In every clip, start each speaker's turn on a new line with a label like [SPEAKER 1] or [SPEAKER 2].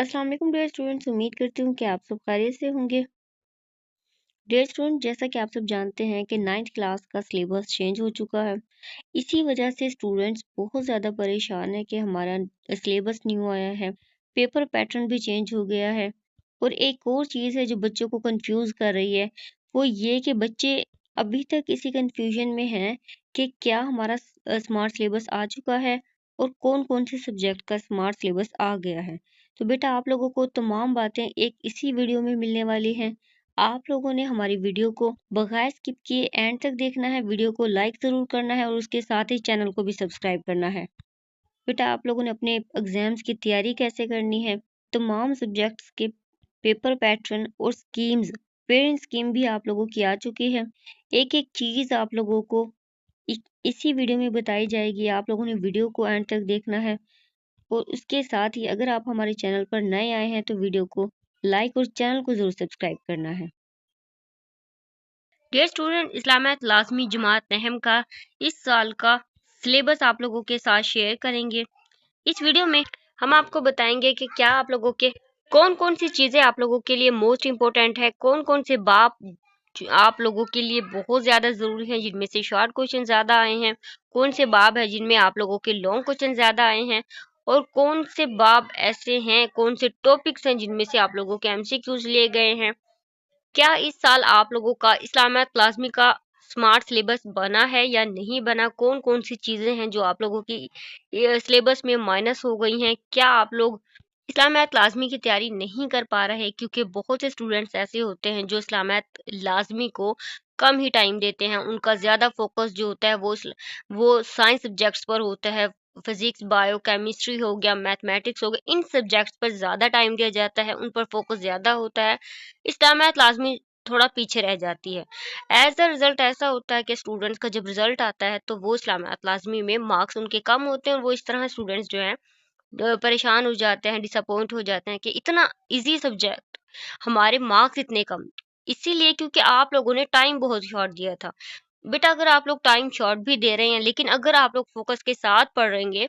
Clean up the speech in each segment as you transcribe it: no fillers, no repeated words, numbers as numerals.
[SPEAKER 1] अस्सलाम वालेकुम dear students, उम्मीद करती हूँ कि आप सब खैरियत से होंगे। डियर स्टूडेंट, जैसा कि आप सब जानते हैं कि 9th क्लास का सिलेबस चेंज हो चुका है। इसी वजह से स्टूडेंट्स बहुत ज़्यादा परेशान है कि हमारा सिलेबस न्यू आया है, पेपर पैटर्न भी चेंज हो गया है। और एक और चीज़ है जो बच्चों को कंफ्यूज कर रही है, वो ये कि बच्चे अभी तक इसी कंफ्यूजन में हैं कि क्या हमारा स्मार्ट सिलेबस आ चुका है और कौन-कौन से सब्जेक्ट का स्मार्ट सिलेबस आ गया है। तो बेटा आप लोगों को तमाम बातें एक इसी वीडियो में मिलने वाली हैं। आप लोगों ने हमारी वीडियो को बगैर स्किप किए एंड तक देखना है, वीडियो को लाइक ज़रूर करना है और उसके साथ ही चैनल को भी सब्सक्राइब करना है। बेटा आप लोगों ने अपने एग्जाम्स की तैयारी कैसे करनी है, तमाम सब्जेक्ट्स के पेपर पैटर्न और स्कीम्स, पेरेंट स्कीम भी आप लोगों की आ चुकी है। एक एक चीज़ आप लोगों को इसी वीडियो में बताई जाएगी। आप लोगों ने वीडियो को एंड तक देखना है और उसके साथ ही अगर आप हमारे चैनल पर नए आए हैं तो वीडियो को लाइक और चैनल को ज़रूर सब्सक्राइब करना है। डियर स्टूडेंट, इस्लामियत लाजमी जमात नहम का इस साल का सिलेबस आप लोगों के साथ शेयर करेंगे। इस वीडियो में हम आपको बताएंगे कि क्या आप लोगों के कौन कौन सी चीज़ें आप लोगों के लिए मोस्ट इम्पोर्टेंट है, कौन कौन से बाब जो आप लोगों के लिए बहुत ज़्यादा ज़रूरी हैं जिनमें से शॉर्ट क्वेश्चन ज़्यादा आए हैं, कौन से बाब है जिनमें आप लोगों के लॉन्ग क्वेश्चन ज़्यादा आए हैं और कौन से बाब ऐसे हैं, कौन से टॉपिक्स हैं जिनमें से आप लोगों के एमसीक्यूज लिए गए हैं। क्या इस साल आप लोगों का इस्लामियत लाज़मी का स्मार्ट सिलेबस बना है या नहीं बना? कौन-कौन सी चीज़ें हैं जो आप लोगों की सिलेबस में माइनस हो गई हैं? क्या आप लोग इस्लामियत लाज़मी की तैयारी नहीं कर पा रहे? क्योंकि बहुत से स्टूडेंट्स ऐसे होते हैं जो इस्लामियत लाज़मी को कम ही टाइम देते हैं। उनका ज़्यादा फोकस जो होता है वो साइंस सब्जेक्ट्स पर होता है। फिजिक्स, बायो, केमिस्ट्री हो गया, मैथमेटिक्स हो गया, इन सब्जेक्ट्स पर ज़्यादा टाइम दिया जाता है, उन पर फोकस ज़्यादा होता है। इस्लामियत लाज़मी थोड़ा पीछे रह जाती है। एज़ अ रिज़ल्ट ऐसा होता है कि स्टूडेंट्स का जब रिज़ल्ट आता है तो वो इस्लामियत लाज़मी में मार्क्स उनके कम होते हैं और वो इस तरह स्टूडेंट्स जो हैं परेशान हो जाते हैं, डिसअपॉइंट हो जाते हैं कि इतना ईज़ी सब्जेक्ट, हमारे मार्क्स इतने कम। इसीलिए क्योंकि आप लोगों ने टाइम बहुत शॉर्ट दिया था। बेटा अगर आप लोग टाइम शॉर्ट भी दे रहे हैं लेकिन अगर आप लोग फोकस के साथ पढ़ेंगे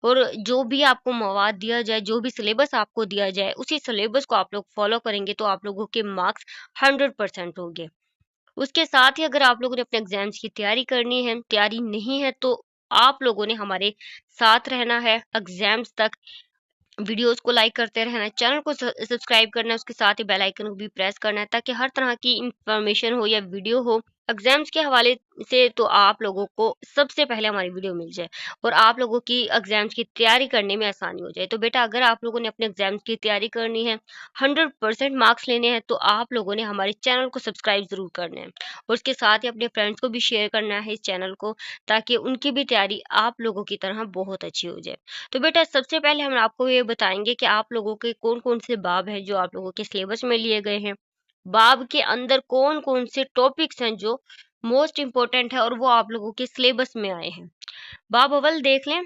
[SPEAKER 1] और जो भी आपको मवाद दिया जाए, जो भी सिलेबस आपको दिया जाए, उसी सिलेबस को आप लोग फॉलो करेंगे तो आप लोगों के मार्क्स 100% होंगे। उसके साथ ही अगर आप लोगों ने अपने एग्जाम्स की तैयारी करनी है, तैयारी नहीं है तो आप लोगों ने हमारे साथ रहना है एग्जाम्स तक। वीडियोस को लाइक करते रहना है, चैनल को सब्सक्राइब करना है, उसके साथ ही बेल आइकन को भी प्रेस करना है ताकि हर तरह की इंफॉर्मेशन हो या वीडियो हो एग्जाम्स के हवाले से तो आप लोगों को सबसे पहले हमारी वीडियो मिल जाए और आप लोगों की एग्जाम्स की तैयारी करने में आसानी हो जाए। तो बेटा अगर आप लोगों ने अपने एग्जाम्स की तैयारी करनी है, 100% मार्क्स लेने हैं तो आप लोगों ने हमारे चैनल को सब्सक्राइब जरूर करना है और उसके साथ ही अपने फ्रेंड्स को भी शेयर करना है इस चैनल को ताकि उनकी भी तैयारी आप लोगों की तरह बहुत अच्छी हो जाए। तो बेटा सबसे पहले हम आपको ये बताएंगे कि आप लोगों के कौन-कौन से बाब हैं जो आप लोगों के सिलेबस में लिए गए हैं। बाब के अंदर कौन-कौन से टॉपिक्स हैं जो मोस्ट इम्पोर्टेंट है और वो आप लोगों के सिलेबस में आए हैं। बाब अव्वल देख लें,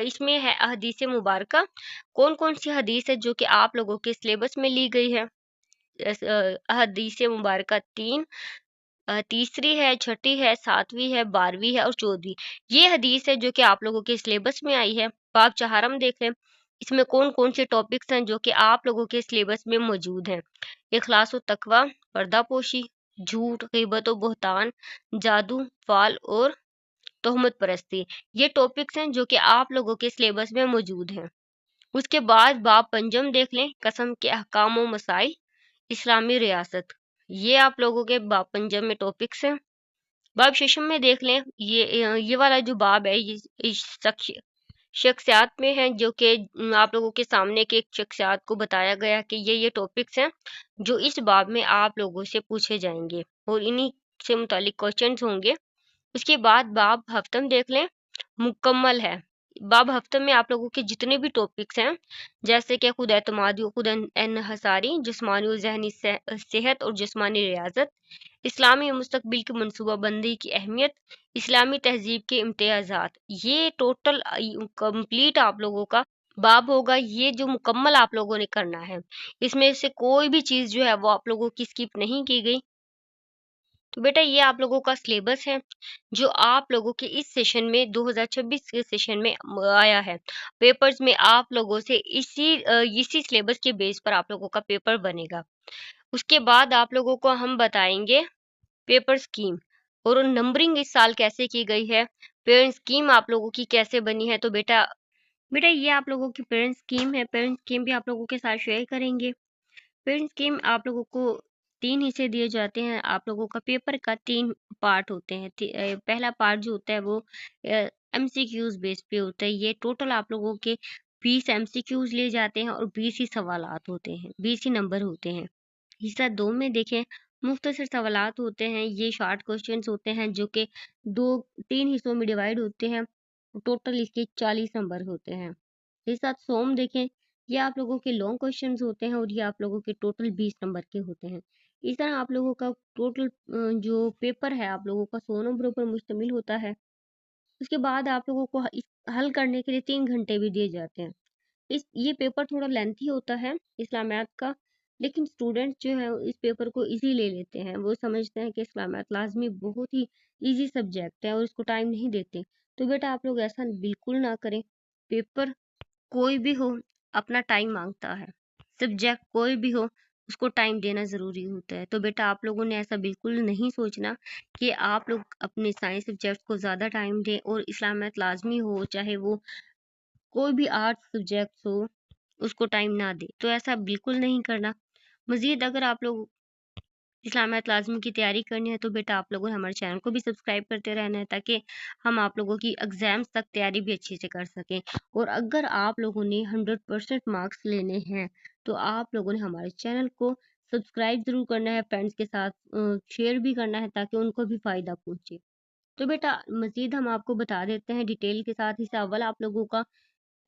[SPEAKER 1] इसमें है अहदीस मुबारका। कौन-कौन सी हदीस है जो कि आप लोगों के सिलेबस में ली गई है? अहदीस मुबारका 3, तीसरी है, छठी है, 7वीं है, 12वीं है और 14वीं। ये हदीस है जो कि आप लोगों के सिलेबस में आई है। बाब चहारम देख लें, इसमें कौन-कौन से टॉपिक्स हैं जो कि आप लोगों के सिलेबस में मौजूद हैं। इखलास व तकवा, पर्दापोशी, झूठ, ग़ीबत व बहतान, जादू, फाल और तोहमत परस्ती। ये टॉपिक्स हैं जो कि आप लोगों के सिलेबस में मौजूद हैं। उसके बाद बाब पंजम देख लें, कसम के अहकाम व मसाइल, इस्लामी रियासत। ये आप लोगों के बाब पंजम में टॉपिक्स हैं। बाब शेशम में देख लें, ये वाला जो बाब है ये इस शख्सियात में है जो कि आप लोगों के सामने के एक शख्सियात को बताया गया कि ये टॉपिक्स हैं जो इस बाब में आप लोगों से पूछे जाएंगे और इन्हीं से मुतालिक क्वेश्चंस होंगे। उसके बाद बाब हफ्तम देख लें, मुकम्मल है। बाब हफ्तम में आप लोगों के जितने भी टॉपिक्स हैं जैसे कि खुद एतमादी, खुद एनहसारी, जिस्मानी और जहनी सेहत और जिस्मानी रियाजत, इस्लामी मुस्तकबिल की मनसूबाबंदी की अहमियत, इस्लामी तहजीब के इम्तियाजात, ये टोटल कंप्लीट आप लोगों का बाब होगा। ये जो मुकम्मल आप लोगों ने करना है, इसमें से कोई भी चीज़ जो है वो आप लोगों की स्किप नहीं की गई। तो बेटा ये आप लोगों का सिलेबस है जो आप लोगों के इस सेशन में 2026 के सेशन में आया है। पेपर्स में आप लोगों से इसी सिलेबस के बेस पर आप लोगों का पेपर बनेगा। उसके बाद आप लोगों को हम बताएंगे पेपर स्कीम और नंबरिंग इस साल कैसे की गई है, पेरेंट स्कीम आप लोगों की कैसे बनी है। तो बेटा बेटा ये आप लोगों की पेरेंट स्कीम है, पेरेंट स्कीम भी आप लोगों के साथ शेयर करेंगे। पेरेंट स्कीम आप लोगों को 3 हिस्से दिए जाते हैं। आप लोगों का पेपर का 3 पार्ट होते हैं। पहला पार्ट जो होता है वो एमसीक्यूज बेस पे होता है। ये टोटल आप लोगों के 20 एमसीक्यूज ले जाते हैं और 20 ही सवालात होते हैं, 20 ही नंबर होते हैं। हिस्सा 2 में देखें, मुख्तसर सवालात होते हैं। ये शॉर्ट क्वेश्चंस होते हैं जो कि 3 हिस्सों में डिवाइड होते हैं। टोटल इसके 40 नंबर होते हैं। हिस्सा सोम देखें, ये आप लोगों के लॉन्ग क्वेश्चंस होते हैं और ये आप लोगों के टोटल 20 नंबर के होते हैं। इस तरह आप लोगों का टोटल जो पेपर है आप लोगों का 100 नंबरों पर मुश्तमिल होता है। उसके बाद आप लोगों को हल करने के लिए 3 घंटे भी दिए जाते हैं। ये पेपर थोड़ा लेंथी होता है इस्लामियात का, लेकिन स्टूडेंट्स जो है इस पेपर को इजी ले लेते हैं। वो समझते हैं कि इस्लामियात लाजमी बहुत ही इजी सब्जेक्ट है और इसको टाइम नहीं देते। तो बेटा आप लोग ऐसा बिल्कुल ना करें। पेपर कोई भी हो अपना टाइम मांगता है, सब्जेक्ट कोई भी हो उसको टाइम देना ज़रूरी होता है। तो बेटा आप लोगों ने ऐसा बिल्कुल नहीं सोचना कि आप लोग अपने साइंस सब्जेक्ट को ज़्यादा टाइम दें और इस्लामियात लाजमी हो, चाहे वो कोई भी आर्ट सब्जेक्ट हो उसको टाइम ना दे। तो ऐसा बिल्कुल नहीं करना। मज़ीद अगर आप लोग इस्लामियात लाज़मी की तैयारी करनी है तो बेटा आप लोगों ने हमारे चैनल को भी सब्सक्राइब करते रहना है ताकि हम आप लोगों की एग्ज़ाम्स तक तैयारी भी अच्छे से कर सकें। और अगर आप लोगों ने 100% मार्क्स लेने हैं तो आप लोगों ने हमारे चैनल को सब्सक्राइब ज़रूर करना है, फ्रेंड्स के साथ शेयर भी करना है ताकि उनको भी फ़ायदा पहुँचे। तो बेटा मज़ीद हम आपको बता देते हैं डिटेल के साथ। हिस्सा अव्वल आप लोगों का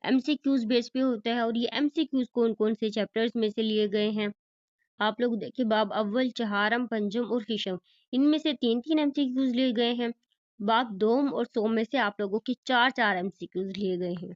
[SPEAKER 1] एमसीक्यूज़ बेस पे होता है और ये एमसीक्यूज़ कौन-कौन से चैप्टर्स में से लिए गए हैं। आप लोग देखिए, बाब अव्वल, चहारम, पंजम और हिशम, इनमें से 3-3 एमसीक्यूज़ लिए गए हैं। बाब दोम और सोम में से आप लोगों के 4-4 एमसीक्यूज़ लिए गए हैं।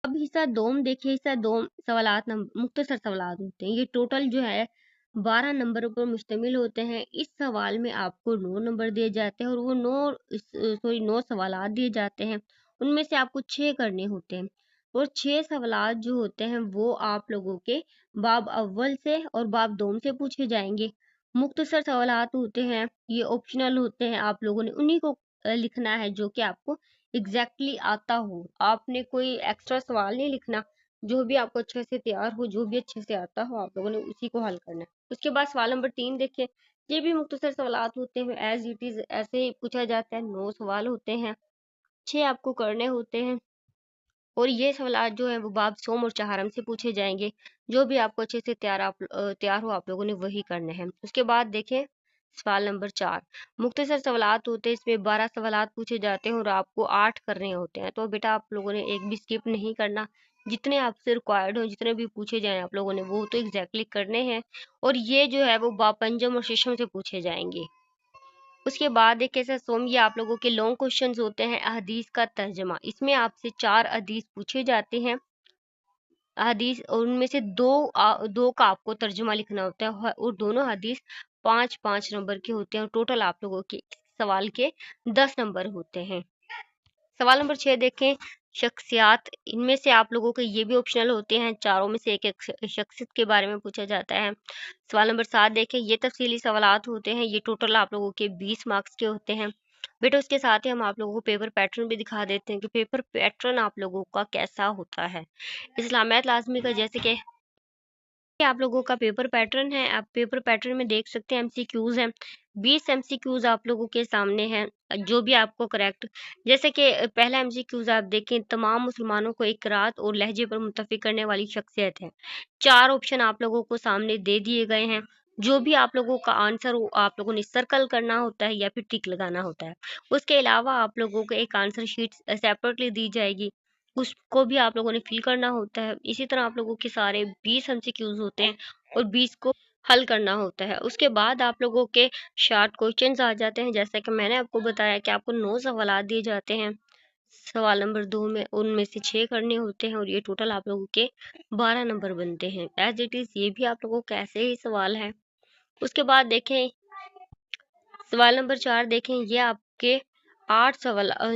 [SPEAKER 1] अब हिस्सा दोम देखिए, हिस्सा दोम सवालात मुख्तसर सवालात होते हैं। ये टोटल जो है 12 नंबरों पर मुश्तमिल होते हैं। इस सवाल में आपको 9 नंबर दिए जाते हैं और वो 9 सवालात दिए जाते हैं। उनमें से आपको 6 करने होते हैं और 6 सवालात जो होते हैं वो आप लोगों के बाब अव्वल से और बाब दोम से पूछे जाएंगे। मुख्तसर सवालात होते हैं, ये ऑप्शनल होते हैं। आप लोगों ने उन्हीं को लिखना है जो कि आपको एग्जैक्टली आता हो। आपने कोई एक्स्ट्रा सवाल नहीं लिखना, जो भी आपको अच्छे से तैयार हो, जो भी अच्छे से आता हो, आप लोगों ने उसी को हल करना है। उसके बाद सवाल नंबर 3 देखिए, ये भी मुख्तसर सवालात होते हैं, एज इट इज ऐसे ही पूछा जाता है। 9 सवाल होते हैं, 6 आपको करने होते हैं और ये सवालात जो है वो बाब सोम और चहारम से पूछे जाएंगे। जो भी आपको अच्छे से तैयार हो आप लोगों ने वही करने हैं। उसके बाद देखें सवाल नंबर 4, मुख्तसर सवालात होते हैं। इसमें 12 सवालात पूछे जाते हैं और आपको 8 करने होते हैं। तो बेटा आप लोगों ने एक भी स्किप नहीं करना। जितने आपसे रिक्वायर्ड हो, जितने भी पूछे जाएं आप लोगों ने वो तो एग्जैक्टली करने हैं और ये जो है वो बाब पंजम और शीशम से पूछे जाएंगे। उसके बाद एक ऐसा सोम, ये आप लोगों के लॉन्ग क्वेश्चंस होते हैं। हदीस का तर्जमा, इसमें आपसे 4 हदीस पूछे जाते हैं। हदीस और उनमें से दो का आपको तर्जुमा लिखना होता है और दोनों हदीस 5-5 नंबर के होते हैं और टोटल आप लोगों के सवाल के 10 नंबर होते हैं। सवाल नंबर 6 देखें, शख्सियात, इनमें से आप लोगों के ये भी ऑप्शनल होते हैं। चारों में से एक एक शख्सियत के बारे में पूछा जाता है। सवाल नंबर 7 देखें, ये तफसीली सवालात होते हैं। ये टोटल आप लोगों के 20 मार्क्स के होते हैं। बेटा उसके साथ ही हम आप लोगों को पेपर पैटर्न भी दिखा देते हैं कि पेपर पैटर्न आप लोगों का कैसा होता है। इस्लामियात लाजमी का जैसे कि आप लोगों का पेपर पैटर्न है, आप पेपर पैटर्न में देख सकते हैं एमसीक्यूज हैं। 20 एमसीक्यूज आप लोगों के सामने हैं, जो भी आपको करेक्ट, जैसे कि पहला एमसीक्यूज आप देखें, तमाम मुसलमानों को एक रात और लहजे पर मुत्तफिक करने वाली शख्सियत है। 4 ऑप्शन आप लोगों को सामने दे दिए गए हैं। जो भी आप लोगों का आंसर हो आप लोगों ने सर्कल करना होता है या फिर टिक लगाना होता है। उसके अलावा आप लोगों को एक आंसर शीट सेपरेटली दी जाएगी, उसको भी आप लोगों ने फिल करना होता है। इसी तरह आप लोगों के सारे 20 एमसीक्यूज होते हैं और 20 को हल करना होता है। उसके बाद आप लोगों के शॉर्ट क्वेश्चंस आ जाते हैं। जैसा कि मैंने आपको बताया कि आपको 9 सवाल दिए जाते हैं। सवाल नंबर 2 में उनमें से 6 करने होते हैं और ये टोटल आप लोगों के 12 नंबर बनते हैं। एज इट इज ये भी आप लोगों के ऐसे ही सवाल है। उसके बाद देखें सवाल नंबर 4 देखें, ये आपके 8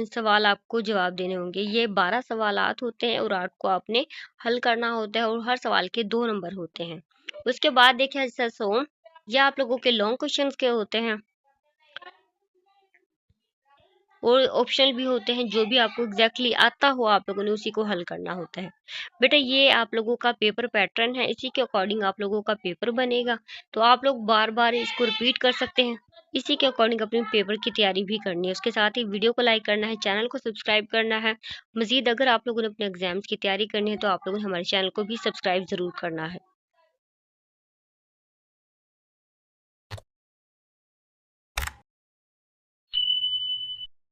[SPEAKER 1] सवाल आपको जवाब देने होंगे। ये 12 सवालात होते हैं और 8 को आपने हल करना होता है और हर सवाल के 2 नंबर होते हैं। उसके बाद देखें सोम, ये आप लोगों के लॉन्ग क्वेश्चंस के होते हैं और ऑप्शनल भी होते हैं। जो भी आपको एग्जैक्टली आता हो आप लोगों ने उसी को हल करना होता है। बेटा ये आप लोगों का पेपर पैटर्न है, इसी के अकॉर्डिंग आप लोगों का पेपर बनेगा। तो आप लोग बार बार इसको रिपीट कर सकते हैं, इसी के अकॉर्डिंग अपने पेपर की तैयारी भी करनी है। उसके साथ ही वीडियो को लाइक करना है, चैनल को सब्सक्राइब करना है। मजीद अगर आप लोगों ने अपने एग्जाम्स की तैयारी करनी है तो आप लोगों ने हमारे चैनल को भी सब्सक्राइब जरूर करना है।